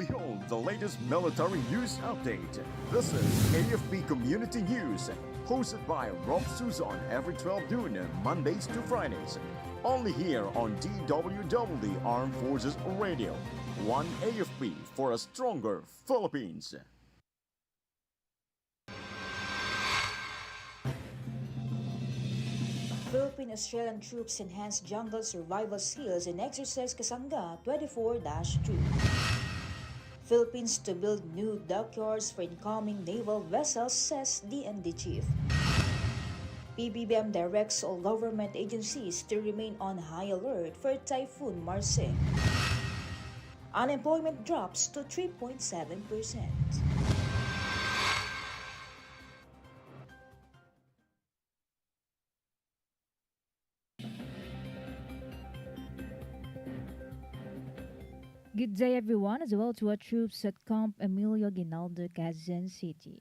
Behold the latest military news update. This is AFP Community News, hosted by Rofh Suzon every 12 noon, Mondays to Fridays. Only here on DWDD Armed Forces Radio. One AFP for a stronger Philippines. Philippine-Australian troops enhance jungle survival skills in exercise Kasanga 24-2. Philippines to build new dockyards for incoming naval vessels, says DND chief. PBBM directs all government agencies to remain on high alert for Typhoon Marce. Unemployment drops to 3.7%. Good day, everyone, as well to our troops at Camp Emilio Ginaldo, Quezon City.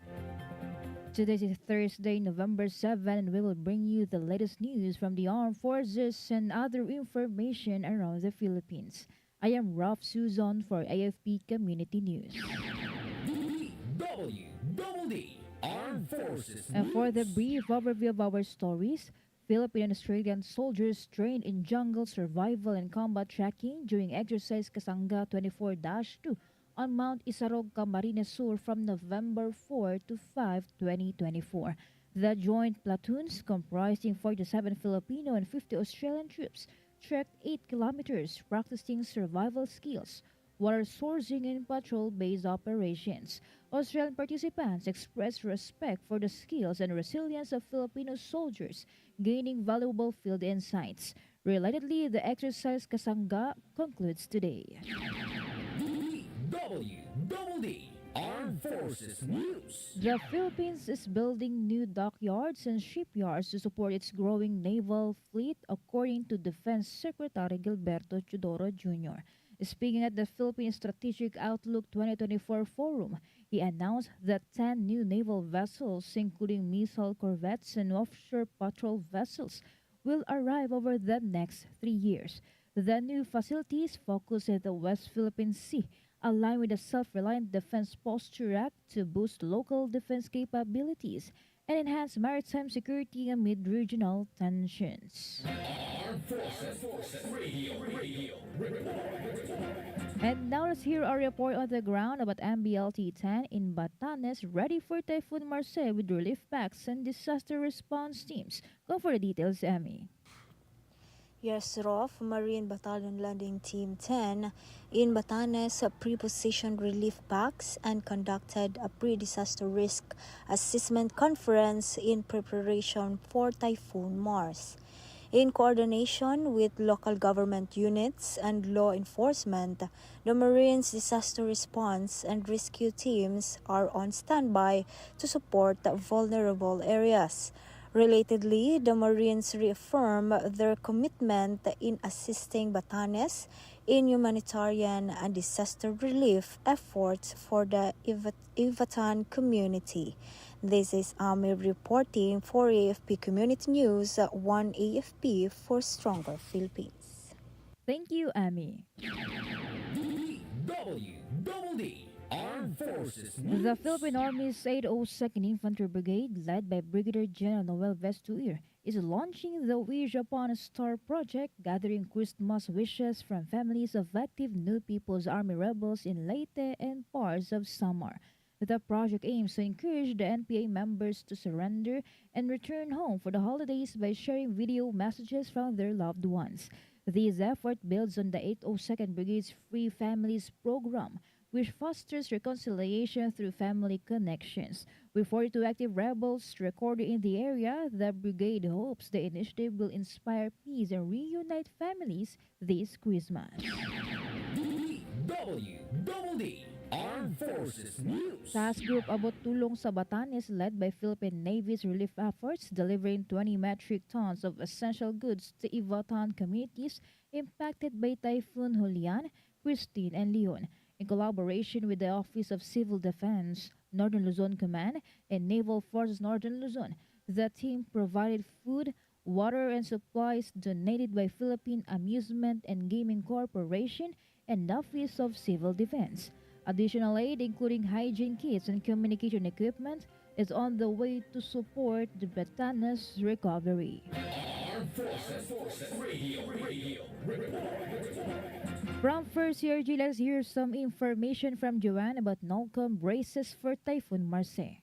Today is Thursday, November 7, and we will bring you the latest news from the armed forces and other information around the Philippines. I am Rofh Suzon for AFP Community News. DWDD Armed Forces And for the News. brief overview of our stories, Philippine and Australian soldiers trained in jungle survival and combat tracking during exercise Kasanga 24-2 on Mount Isarog, Camarines Sur from November 4 to 5, 2024. The joint platoons, comprising 47 Filipino and 50 Australian troops, trekked 8 kilometers practicing survival skills, water sourcing, and patrol-based operations. Australian participants expressed respect for the skills and resilience of Filipino soldiers, gaining valuable field insights. Relatedly, the exercise Kasanga concludes today. DWDD Armed Forces News. The Philippines is building new dockyards and shipyards to support its growing naval fleet, according to Defense Secretary Gilberto Chodoro Jr. Speaking at the Philippine Strategic Outlook 2024 Forum, he announced that 10 new naval vessels, including missile corvettes and offshore patrol vessels, will arrive over the next 3 years. The new facilities focus at the West Philippine Sea, aligned with the Self-Reliant Defense Posture Act to boost local defense capabilities and enhance maritime security amid regional tensions. Armed Forces Radio Report. And now let's hear our report on the ground about MBLT-10 in Batanes, ready for Typhoon Marce with relief packs and disaster response teams. Go for the details, Emmy. Yes, Rofh, Marine Battalion Landing Team 10 in Batanes pre-positioned relief packs and conducted a pre-disaster risk assessment conference in preparation for Typhoon Mars. In coordination with local government units and law enforcement, the Marines disaster response and rescue teams are on standby to support vulnerable areas. Relatedly, the Marines reaffirm their commitment in assisting Batanes in humanitarian and disaster relief efforts for the Ivatan community. This is Amir reporting for AFP Community News, One AFP for Stronger Philippines. Thank you, Emmy. DWDD Armed Forces News. The Philippine Army's 802nd Infantry Brigade, led by Brigadier General Noel Vestuir, is launching the Wish Upon a Star project, gathering Christmas wishes from families of active New People's Army rebels in Leyte and parts of Samar. The project aims to encourage the NPA members to surrender and return home for the holidays by sharing video messages from their loved ones. This effort builds on the 802nd Brigade's Free Families program, which fosters reconciliation through family connections. With 42 active rebels recorded in the area, the brigade hopes the initiative will inspire peace and reunite families this Christmas. DWDD Armed Forces News. Task Group Abot Tulong sa Batanes, led by Philippine Navy's relief efforts, delivering 20 metric tons of essential goods to Ivatan communities impacted by Typhoon Julian, Christine, and Leon. In collaboration with the Office of Civil Defense, Northern Luzon Command, and Naval Forces Northern Luzon, the team provided food, water, and supplies donated by Philippine Amusement and Gaming Corporation and the Office of Civil Defense. Additional aid, including hygiene kits and communication equipment, is on the way to support the Batanes recovery. Armed Forces Radio. From First CRG, let's hear some information from Joanne about NOLCOM braces for Typhoon Marce.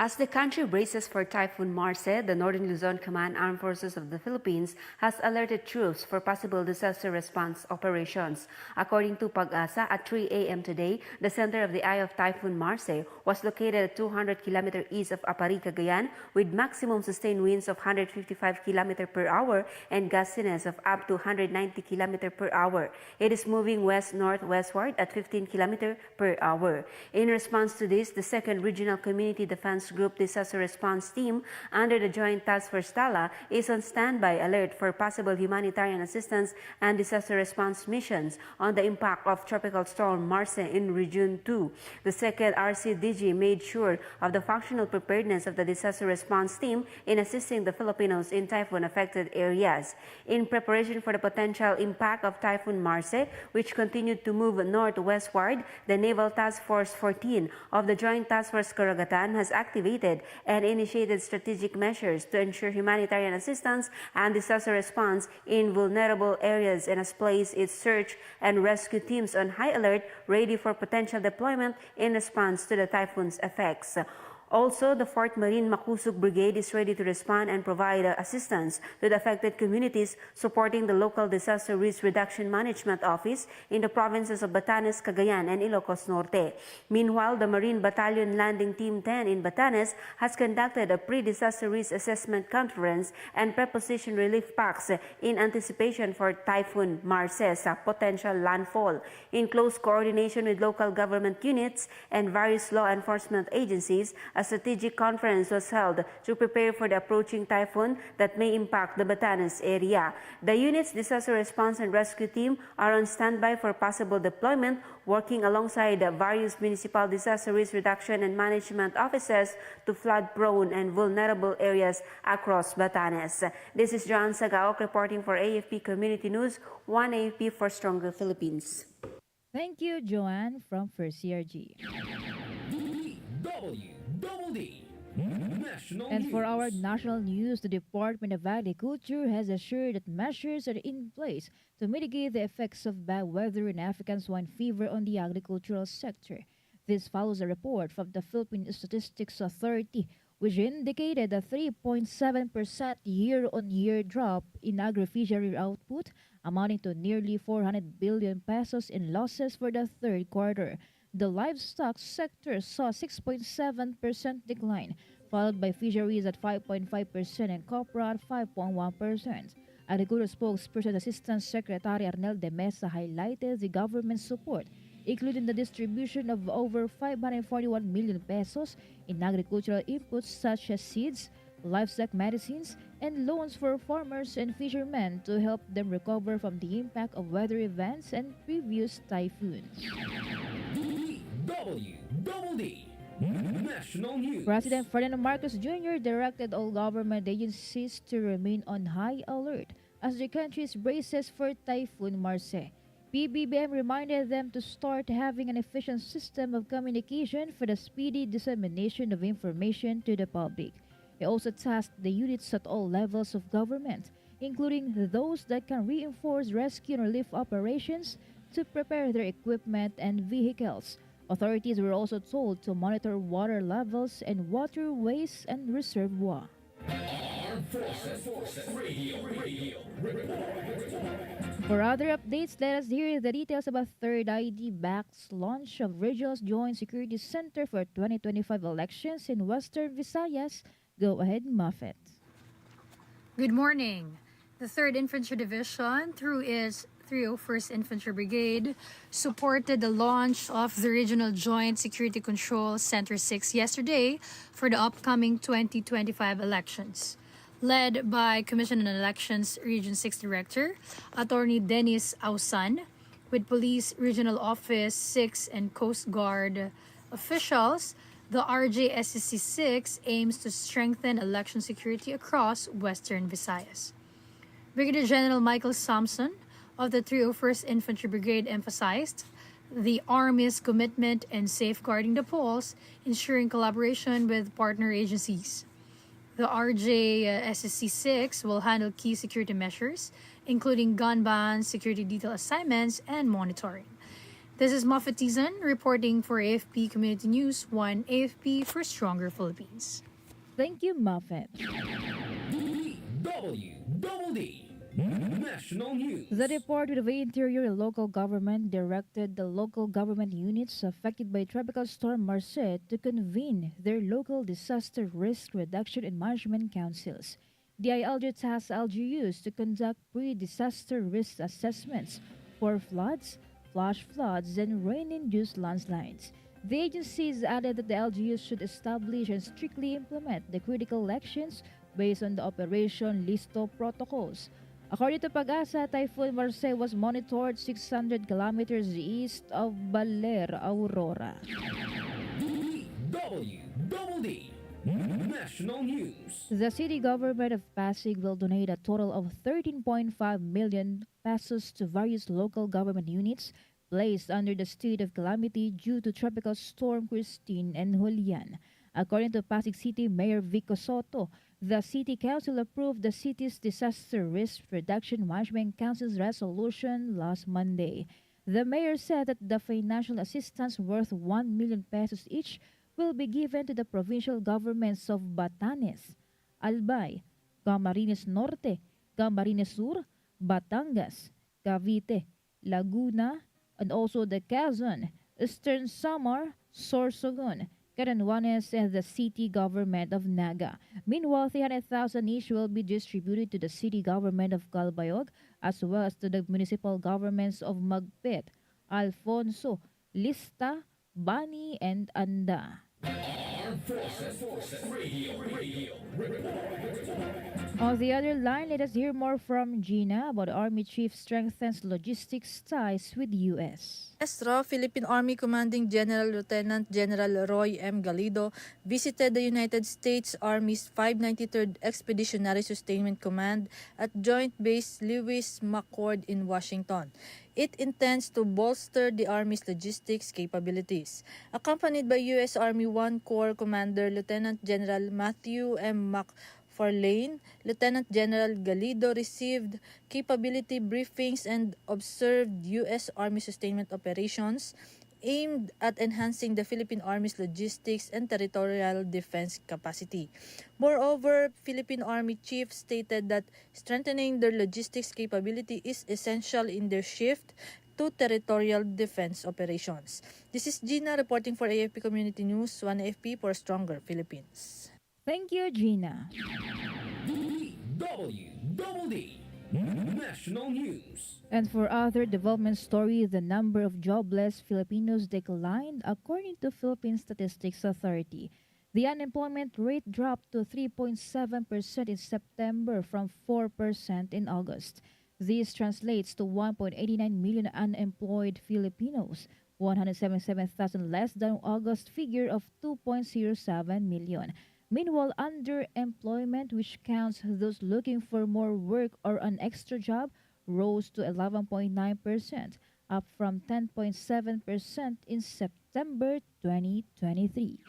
As the country braces for Typhoon Marce, the Northern Luzon Command Armed Forces of the Philippines has alerted troops for possible disaster response operations. According to Pag-asa, at 3 a.m. today, the center of the eye of Typhoon Marce was located at 200 km east of Apari, Cagayan, with maximum sustained winds of 155 km per hour and gustiness of up to 190 km per hour. It is moving west-northwestward at 15 km per hour. In response to this, the 2nd Regional Community Defense Group Disaster Response Team under the Joint Task Force Tala is on standby alert for possible humanitarian assistance and disaster response missions on the impact of Tropical Storm Marce in Region 2. The 2nd RCDG made sure of the functional preparedness of the disaster response team in assisting the Filipinos in typhoon-affected areas. In preparation for the potential impact of Typhoon Marce, which continued to move northwestward, the Naval Task Force 14 of the Joint Task Force Karagatan has activated and initiated strategic measures to ensure humanitarian assistance and disaster response in vulnerable areas and has placed its search and rescue teams on high alert, ready for potential deployment in response to the typhoon's effects. Also, the 4th Marine Makusug Brigade is ready to respond and provide assistance to the affected communities, supporting the local Disaster Risk Reduction Management Office in the provinces of Batanes, Cagayan, and Ilocos Norte. Meanwhile, the Marine Battalion Landing Team 10 in Batanes has conducted a pre-disaster risk assessment conference and preposition relief packs in anticipation for Typhoon Marce's potential landfall. In close coordination with local government units and various law enforcement agencies, a strategic conference was held to prepare for the approaching typhoon that may impact the Batanes area. The unit's disaster response and rescue team are on standby for possible deployment, working alongside various municipal disaster risk reduction and management offices to flood-prone and vulnerable areas across Batanes. This is Joanne Sagaok reporting for AFP Community News, 1 AFP for Stronger Philippines. Thank you, Joanne, from First CRG. DWDD National And for our News. national news, the Department of Agriculture has assured that measures are in place to mitigate the effects of bad weather and African swine fever on the agricultural sector. This follows a report from the Philippine Statistics Authority, which indicated a 3.7% year-on-year drop in agri-fishery output, amounting to nearly 400 billion pesos in losses for the third quarter. The livestock sector saw a 6.7% decline, followed by fisheries at 5.5% and copra at 5.1%. Agriculture spokesperson Assistant Secretary Arnel de Mesa highlighted the government's support, including the distribution of over 541 million pesos in agricultural inputs such as seeds, livestock medicines, and loans for farmers and fishermen to help them recover from the impact of weather events and previous typhoons. DWDD National News. President Ferdinand Marcos Jr. directed all government agencies to remain on high alert as the country braces for Typhoon Marce. PBBM reminded them to start having an efficient system of communication for the speedy dissemination of information to the public. He also tasked the units at all levels of government, including those that can reinforce rescue and relief operations, to prepare their equipment and vehicles. Authorities were also told to monitor water levels and waterways and reservoir. Armed Forces Radio. For other updates, let us hear the details about Third ID Back's launch of Regional's Joint Security Center for 2025 elections in Western Visayas. Go ahead, Muffet. Good morning. The 3rd Infantry Division, through its 301st Infantry Brigade, supported the launch of the Regional Joint Security Control Center 6 yesterday for the upcoming 2025 elections. Led by Commission on Elections Region 6 Director, Attorney Dennis Ausan, with Police Regional Office 6 and Coast Guard officials, the RJSCC 6 aims to strengthen election security across Western Visayas. Brigadier General Michael Sampson of the 301st Infantry Brigade emphasized the Army's commitment in safeguarding the polls, ensuring collaboration with partner agencies. The RJSSC-6 will handle key security measures, including gun bans, security detail assignments, and monitoring. This is Muffet Tizan reporting for AFP Community News 1 AFP for Stronger Philippines. Thank you, Muffet. DWDD National News. The Department of the Interior and Local Government directed the local government units affected by Tropical Storm Marcet to convene their local disaster risk reduction and management councils. The ILG tasked LGUs to conduct pre-disaster risk assessments for floods, flash floods, and rain-induced landslides. The agencies added that the LGUs should establish and strictly implement the critical actions based on the Operation Listo protocols. According to Pag-asa, Typhoon Marcet was monitored 600 kilometers east of Baler, Aurora. DWDD National News. The city government of Pasig will donate a total of 13.5 million pesos to various local government units placed under the state of calamity due to Tropical Storm Christine and Julian. According to Pasig City Mayor Vico Soto, the City Council approved the city's Disaster Risk Reduction Management Council's resolution last Monday. The mayor said that the financial assistance worth 1 million pesos each will be given to the provincial governments of Batanes, Albay, Camarines Norte, Camarines Sur, Batangas, Cavite, Laguna, and also the Quezon, Eastern Samar, Sorsogon, Catanduanes, and the city government of Naga. Meanwhile, 300,000 each will be distributed to the city government of Calbayog as well as to the municipal governments of Magpet, Alfonso, Lista, Bani, and Anda. Armed Forces Radio. On the other line, let us hear more from Gina about Army Chief strengthens logistics ties with U.S. Rofh, Philippine Army Commanding General Lieutenant General Roy M. Galido visited the United States Army's 593rd Expeditionary Sustainment Command at Joint Base Lewis McChord in Washington. It intends to bolster the Army's logistics capabilities. Accompanied by U.S. Army 1 Corps Commander Lieutenant General Matthew M. McFarlane, Lieutenant General Galido received capability briefings and observed U.S. Army sustainment operations aimed at enhancing the Philippine Army's logistics and territorial defense capacity. Moreover, Philippine Army Chief stated that strengthening their logistics capability is essential in their shift to territorial defense operations. This is Gina reporting for AFP Community News, 1 AFP for Stronger Philippines. Thank you, Gina. DWDD National News. And for other development stories, the number of jobless Filipinos declined according to Philippine Statistics Authority. The unemployment rate dropped to 3.7% in September from 4% in August. This translates to 1.89 million unemployed Filipinos, 177,000 less than August figure of 2.07 million. Meanwhile, underemployment, which counts those looking for more work or an extra job, rose to 11.9%, up from 10.7% in September 2023.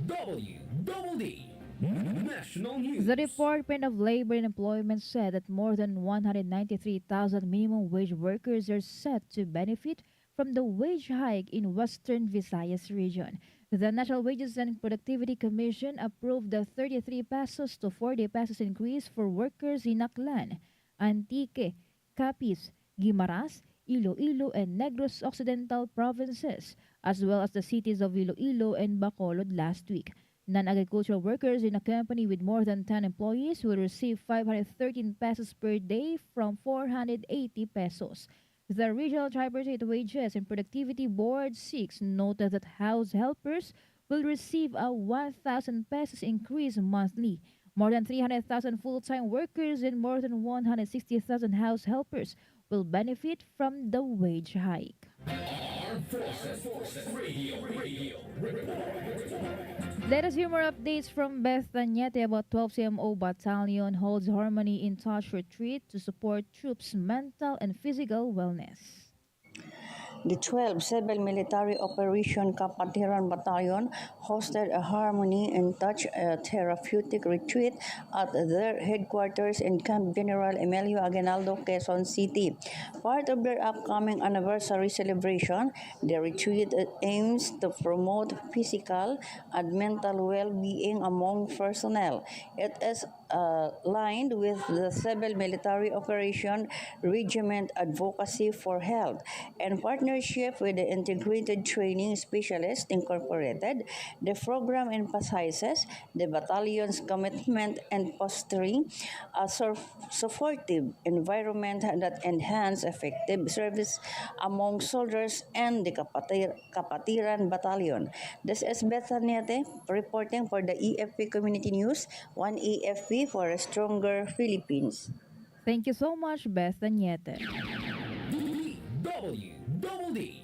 DWDD National News. The Department of Labor and Employment said that more than 193,000 minimum wage workers are set to benefit from the wage hike in Western Visayas region. The National Wages and Productivity Commission approved the 33 pesos to 40 pesos increase for workers in Aklan, Antique, Capiz, Guimaras, Iloilo, and Negros Occidental provinces, as well as the cities of Iloilo and Bacolod last week. Non-agricultural workers in a company with more than 10 employees will receive 513 pesos per day from 480 pesos. The Regional Tripartite Wages and Productivity Board 6 noted that house helpers will receive a 1,000 pesos increase monthly. More than 300,000 full-time workers and more than 160,000 house helpers will benefit from the wage hike. Armed Forces Radio. Let us hear more updates from Beth Tanyete about 12 CMO Battalion holds Harmony in Touch retreat to support troops' mental and physical wellness. The 12th Civil Military Operation Kapatiran Battalion hosted a Harmony and Touch therapeutic retreat at their headquarters in Camp General Emilio Aguinaldo, Quezon City. Part of their upcoming anniversary celebration, the retreat aims to promote physical and mental well-being among personnel. It is aligned with the Civil Military Operation Regiment Advocacy for Health and partnership with the Integrated Training Specialists Incorporated. The program emphasizes the battalion's commitment and fostering a supportive environment that enhance effective service among soldiers and the Kapatiran Battalion. This is Beth Saniate reporting for the AFP Community News, one AFP for a stronger Philippines. Thank you so much, Beth Daniete. DWDD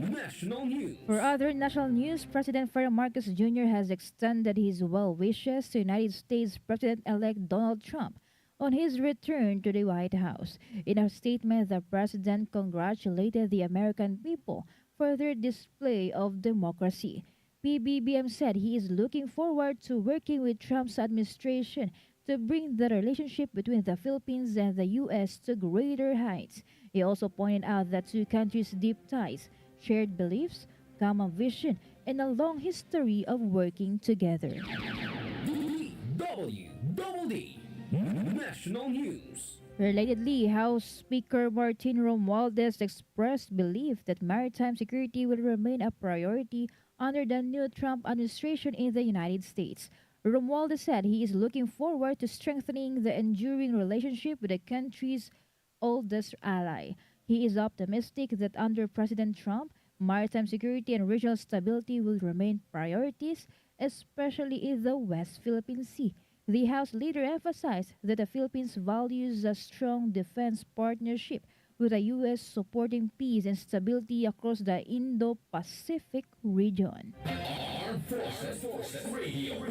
National News. For other national news, President Ferdinand Marcos Jr. has extended his well wishes to United States President-elect Donald Trump on his return to the White House. In a statement, the president congratulated the American people for their display of democracy. PBBM said he is looking forward to working with Trump's administration to bring the relationship between the Philippines and the U.S. to greater heights. He also pointed out that two countries' deep ties, shared beliefs, common vision, and a long history of working together. DWDD National News. Relatedly, House Speaker Martin Romualdez expressed belief that maritime security will remain a priority under the new Trump administration in the United States. Romualdez said he is looking forward to strengthening the enduring relationship with the country's oldest ally. He is optimistic that under President Trump, maritime security and regional stability will remain priorities, especially in the West Philippine Sea. The House leader emphasized that the Philippines values a strong defense partnership with the U.S. supporting peace and stability across the Indo-Pacific region. Armed Forces Radio.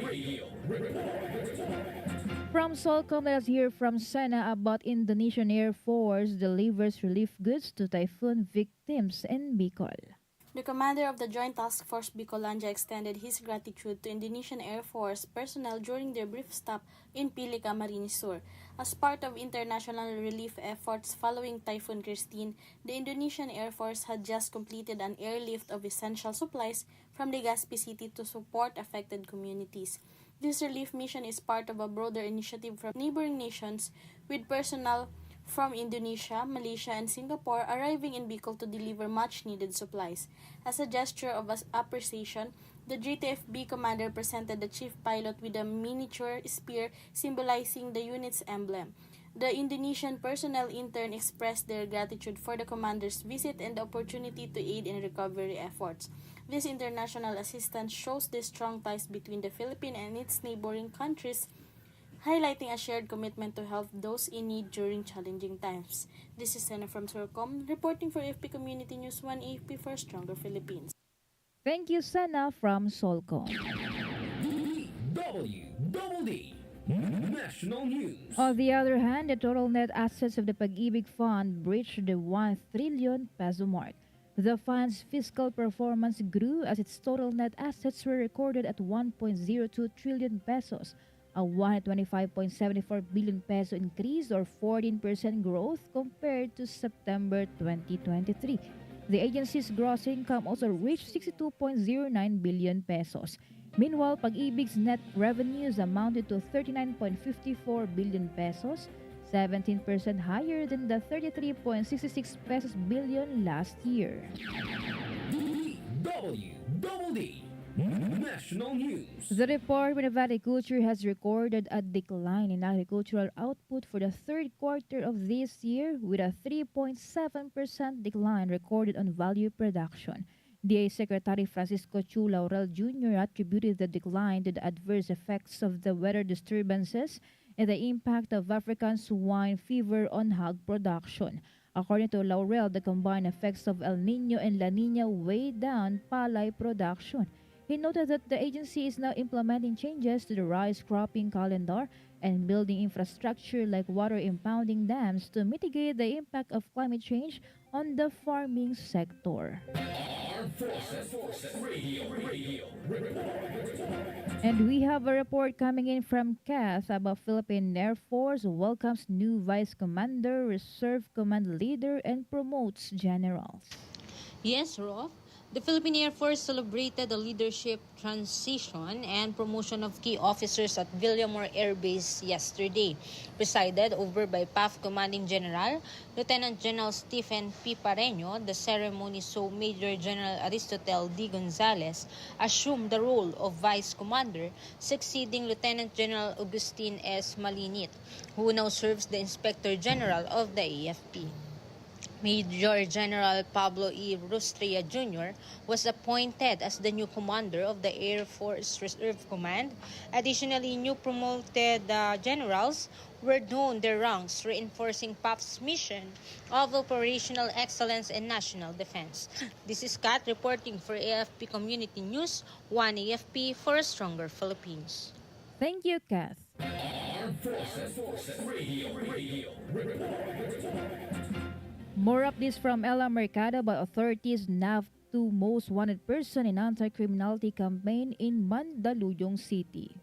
From Solcom, let us hear from Sana about Indonesian Air Force delivers relief goods to typhoon victims in Bicol. The commander of the Joint Task Force Bicolanja extended his gratitude to Indonesian Air Force personnel during their brief stop in Pili, Camarines Sur. As part of international relief efforts following Typhoon Christine, the Indonesian Air Force had just completed an airlift of essential supplies from Legazpi City to support affected communities. This relief mission is part of a broader initiative from neighboring nations with personnel from Indonesia, Malaysia, and Singapore arriving in Bicol to deliver much-needed supplies. As a gesture of appreciation, the JTFB commander presented the chief pilot with a miniature spear symbolizing the unit's emblem. The Indonesian personnel in turn expressed their gratitude for the commander's visit and the opportunity to aid in recovery efforts. This international assistance shows the strong ties between the Philippines and its neighboring countries, highlighting a shared commitment to help those in need during challenging times. This is Sena from Surcom, reporting for AFP Community News 1 AFP for Stronger Philippines. Thank you, Sana from Solcom. DWDD National News. On the other hand, the total net assets of the Pag-ibig Fund breached the 1 trillion peso mark. The fund's fiscal performance grew as its total net assets were recorded at 1.02 trillion pesos, a 125.74 billion peso increase or 14% growth compared to September 2023. The agency's gross income also reached 62.09 billion pesos. Meanwhile, Pag-ibig's net revenues amounted to 39.54 billion pesos, 17% higher than the 33.66 pesos billion last year. DWDD National News. The Department of Agriculture has recorded a decline in agricultural output for the third quarter of this year, with a 3.7% decline recorded on value production. DA Secretary Francisco Chu Laurel Jr. attributed the decline to the adverse effects of the weather disturbances and the impact of African swine fever on hog production. According to Laurel, the combined effects of El Nino and La Nina weighed down palay production. He noted that the agency is now implementing changes to the rice cropping calendar and building infrastructure like water impounding dams to mitigate the impact of climate change on the farming sector. Armed Forces Radio Report. And we have a report coming in from Kath about Philippine Air Force welcomes new Vice Commander, Reserve Command Leader, and promotes generals. Yes, Rofh. The Philippine Air Force celebrated the leadership transition and promotion of key officers at Villamor Air Base yesterday, presided over by PAF Commanding General Lieutenant General Stephen P. Pareño. The ceremony saw Major General Aristotel D. Gonzales assume the role of Vice Commander, succeeding Lieutenant General Agustin S. Malinit, who now serves the Inspector General of the AFP. Major General Pablo E. Rustria Jr. was appointed as the new commander of the Air Force Reserve Command. Additionally, new promoted generals were known their ranks, reinforcing PAF's mission of operational excellence and national defense. This is Kat reporting for AFP Community News, 1 AFP for a stronger Philippines. Thank you, Kath. Armed Forces Radio Report. More updates from Ella Mercado by authorities nabbed two most wanted person in anti-criminality campaign in Mandaluyong City.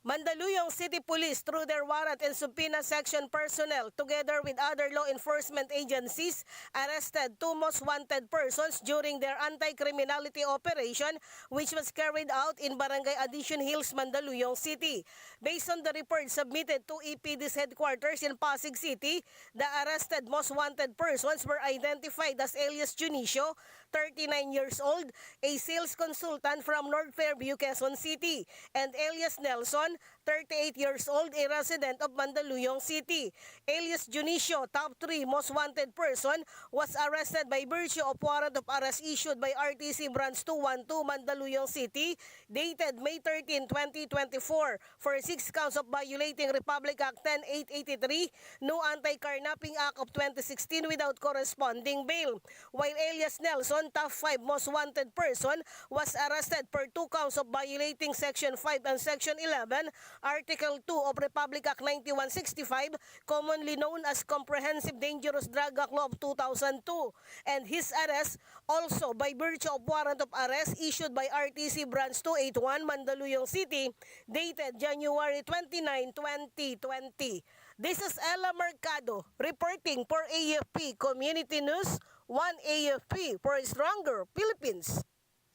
Mandaluyong City Police, through their warrant and subpoena section personnel, together with other law enforcement agencies, arrested two most wanted persons during their anti-criminality operation, which was carried out in Barangay Addition Hills, Mandaluyong City. Based on the report submitted to EPD's headquarters in Pasig City, the arrested most wanted persons were identified as alias Junicio, 39 years old, a sales consultant from North Fairview, Quezon City, and alias Nelson, 38 years old, a resident of Mandaluyong City. Alias Junicio, top 3 most wanted person, was arrested by virtue of warrant of arrest issued by RTC Branch 212 Mandaluyong City, dated May 13, 2024, for 6 counts of violating Republic Act 10883, no Anti-Carnapping Act of 2016 without corresponding bail. While alias Nelson, top 5 most wanted person, was arrested for 2 counts of violating Section 5 and Section 11, Article 2 of Republic Act 9165, commonly known as Comprehensive Dangerous Drug Act Law of 2002, and his arrest also by virtue of warrant of arrest issued by RTC Branch 281 Mandaluyong City, dated January 29, 2020. This is Ella Mercado reporting for AFP Community News, 1 AFP for a stronger Philippines.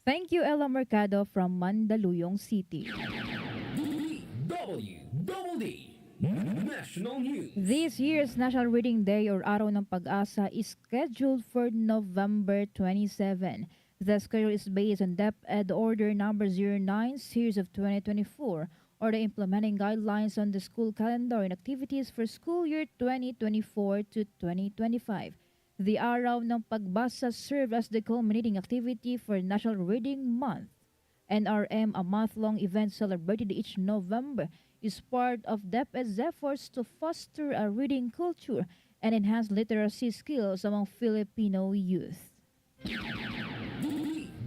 Thank you, Ella Mercado from Mandaluyong City. DWDD National News. This year's National Reading Day or Araw ng Pag-asa is scheduled for November 27. The schedule is based on DepEd Order Number 09, Series of 2024, or the implementing guidelines on the school calendar and activities for school year 2024 to 2025. The Araw ng Pagbasa served as the culminating activity for National Reading Month. NRM, a month-long event celebrated each November, is part of DepEd's efforts to foster a reading culture and enhance literacy skills among Filipino youth.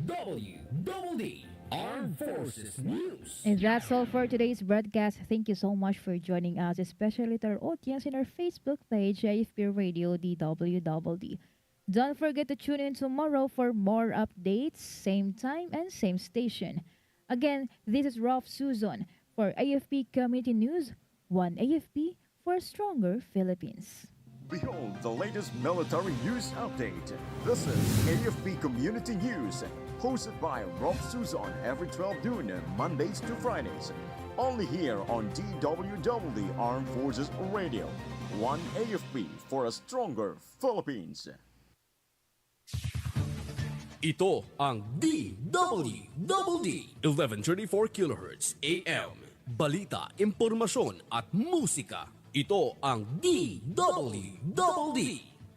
DWDD Armed Forces News. And that's all for today's broadcast. Thank you so much for joining us, especially to our audience in our Facebook page, AFP Radio DWDD. Don't forget to tune in tomorrow for more updates, same time and same station. Again, this is Rofh Suzon for AFP Community News, 1 AFP for a stronger Philippines. Behold the latest military news update. This is AFP Community News, hosted by Rofh Suzon every 12 noon, Mondays to Fridays. Only here on DWDD Armed Forces Radio. 1 AFP for a stronger Philippines. Ito ang DWDD 1134 kHz AM. Balita, impormasyon at musika. Ito ang DWDD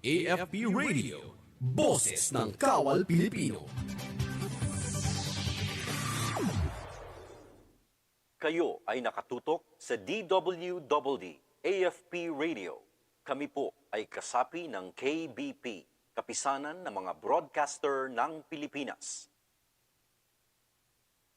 AFP Radio. Boses ng Kawal Pilipino. Kayo ay nakatutok sa DWDD AFP Radio. Kami po ay kasapi ng KBP, Kapisanan ng mga Broadcaster ng Pilipinas.